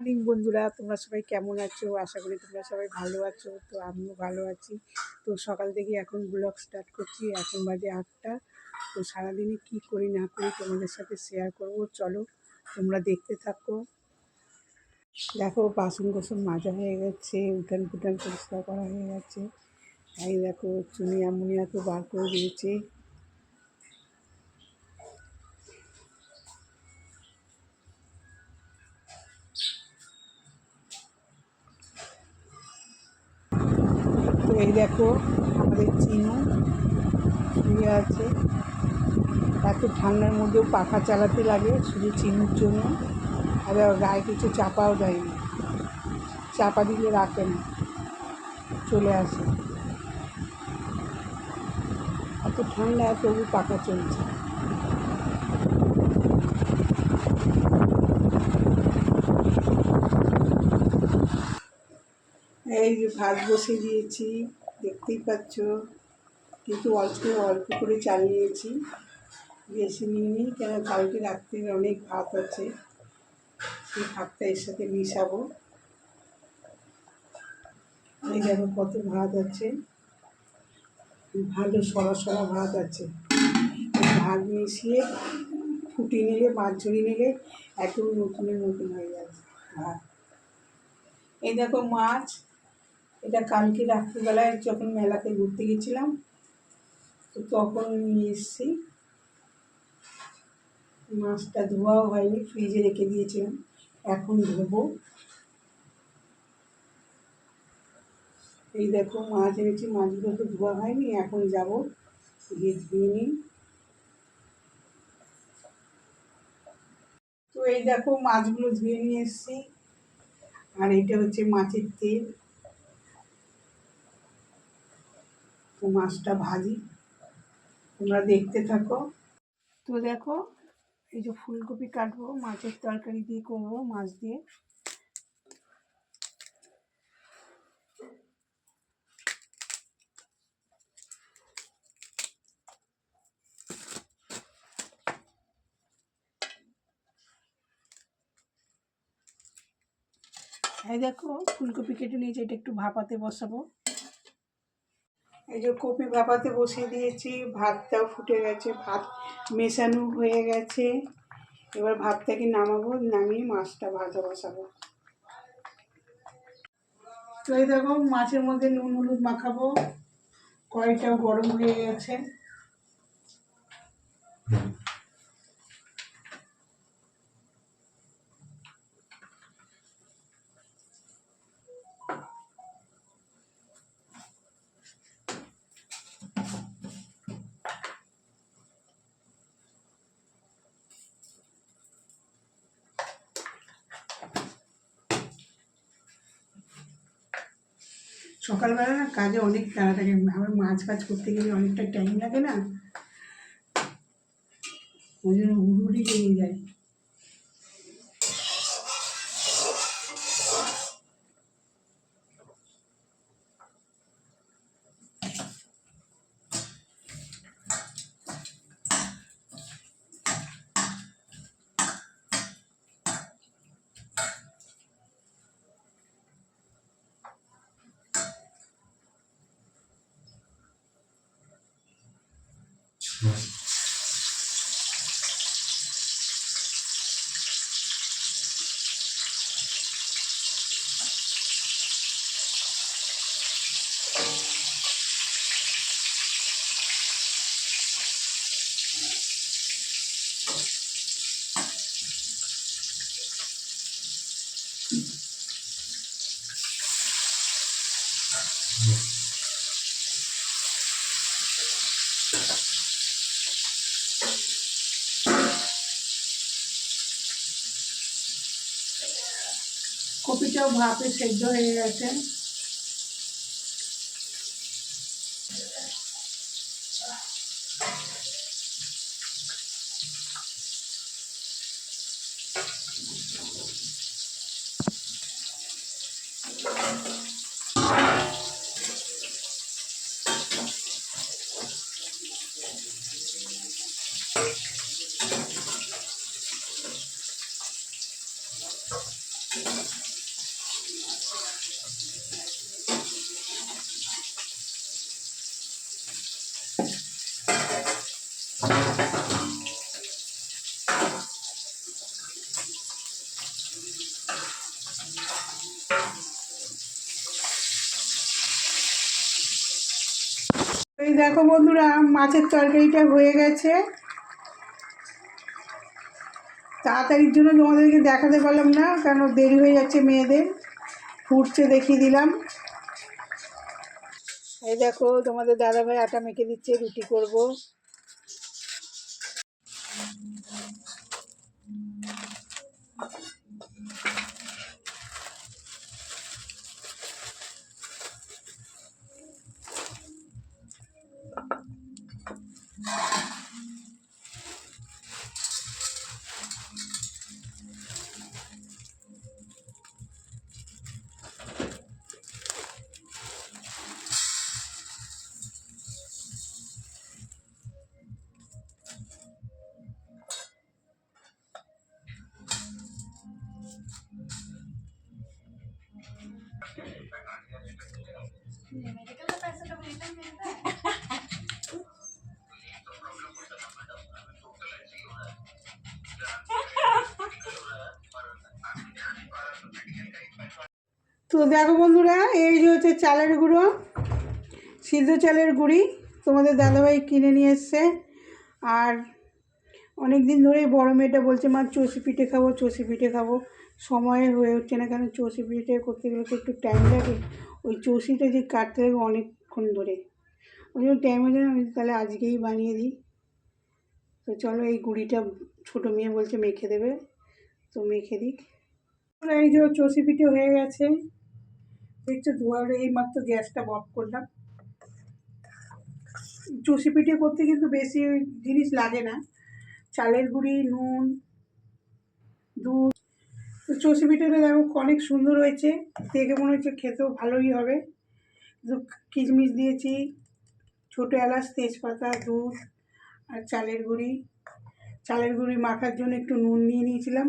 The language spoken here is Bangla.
মর্নিং বন্ধুরা, তোমরা সবাই কেমন আছো? আশা করি তোমরা সবাই ভালো আছো। তো আমিও ভালো আছি। তো সকাল থেকে এখন ব্লগ স্টার্ট করছি। এখন বাজে 8টা। তো সারাদিনে কী করি না করি তোমাদের সাথে শেয়ার করবো। চলো তোমরা দেখতে থাকো। দেখো, বাসন কোসন মাজা হয়ে গেছে, উঠান ফুটান পরিষ্কার করা হয়ে গেছে। এই দেখো, চুনিয়া মুনিয়াকে বার করে দিয়েছে। তো এই দেখো, আমাদের চিনু শুয়ে আছে। এত ঠান্ডার মধ্যেও পাখা চালাতে লাগে শুধু চিনুর জন্য। আর গায়ে কিছু চাপাও দেয়নি, চাপা দিলে রাখে না, চলে আসে। এত ঠান্ডা, তবু পাখা চলছে। এই যে ভাত বসিয়ে দিয়েছি, দেখতেই পাচ্ছ, কিন্তু অল্প অল্প করে চাল নিয়েছি, বেশি নিইনি। কেন কালকে রাত্রে অনেক ভাত আছে, সেই ভাতটা এর সাথে মিশাবো। এই দেখো কত ভাত আছে, ভালো সরা সরা ভাত আছে। ভাত মিশিয়ে ফুটিয়ে নিলে, মাছ ঝরিয়ে নিলে একদম নতুনের মতন হয়ে যাবে ভাত। এই দেখো মাছ, এটা কালকে রাত্রিবেলায় যখন মেলাতে ঘুরতে গেছিলাম তো তখন নিয়ে এসেছি। মাছটা ধোয়াও হয়নি, ফ্রিজে রেখে দিয়েছিলাম, এখন ধোবো। এই দেখো মাছ এনেছি, মাছগুলো তো ধোয়া হয়নি, এখন যাবো গিয়ে ধুয়ে নিই। তো এই দেখো মাছগুলো ধুয়ে নিয়ে এসেছি, আর এটা হচ্ছে মাছের তেল। তো মাছটা ভাজি, তোমরা দেখতে থাকো। তো দেখো, এই যে ফুলকপি কাটবো, মাছের তরকারি দিয়ে করবো, মাছ দিয়ে। এই দেখো ফুলকপি কেটে নিয়েছি, এটা একটু ভাপাতে বসাবো। এই যে কপি ভাপাতে বসিয়ে দিয়েছি, ভাতটাও ফুটে গেছে, ভাত মেশানো হয়ে গেছে। এবার ভাতটাকে নামাবো, নামিয়ে মাছটা ভাজা বসাবো। তো এই দেখো মাছের মধ্যে নুন হলুদ মাখাবো, কড়াইটাও গরম হয়ে গেছে। সকালবেলা না কাজে অনেক তাড়া থাকে, আবার মাছ কাজ করতে গেলে অনেকটা টাইম লাগে না, ওই জন্য হুড়ুড়ি লেগে যায়। কপিটাও ভাপে সেদ্ধ হয়ে গেছে। এই দেখো বন্ধুরা, মাছের তরকারিটা হয়ে গেছে। তাড়াতাড়ির জন্য তোমাদেরকে দেখাতে পারলাম না, কারণ দেরি হয়ে যাচ্ছে মেয়েদের। ফুটছে দেখিয়ে দিলাম। এই দেখো তোমাদের দাদাভাই আটা মেখে দিচ্ছে, রুটি করব। তো দেখো বন্ধুরা, এই যে হচ্ছে চালের গুঁড়ো, সিদ্ধ চালের গুঁড়ি তোমাদের দাদাভাই কিনে নিয়ে এসছে। আর অনেক দিন ধরেই বড় মেয়েটা বলছে, মা চষি পিঠে খাবো, চষি পিঠে খাবো। সময় হয়ে উঠছে না, কারণ চষি পিঠে করতে গেলে তো একটু টাইম লাগে। ওই চষিটা যে কাটতে লাগে অনেকক্ষণ ধরে, ওই জন্য টাইম হয়ে যায়। আমি তাহলে আজকেই বানিয়ে দিই। তো চলো, এই গুঁড়িটা ছোটো মেয়ে বলছে মেখে দেবে, তো মেখে দিই। এই যে চষি পিঠে হয়ে গেছে, দেখছো ধোয়ার। এই মাত্র গ্যাসটা অফ করলাম। চষি পিঠে করতে কিন্তু বেশি জিনিস লাগে না, চালের গুঁড়ি, নুন, দুধ। তো চষি পিঠেটা দেখো অনেক সুন্দর হয়েছে, দেখে মনে হচ্ছে খেতেও ভালোই হবে। কিশমিশ দিয়েছি, ছোটো এলাচ, তেজপাতা, দুধ আর চালের গুঁড়ি। চালের গুঁড়ি মাখার জন্য একটু নুন নিয়ে নিয়েছিলাম,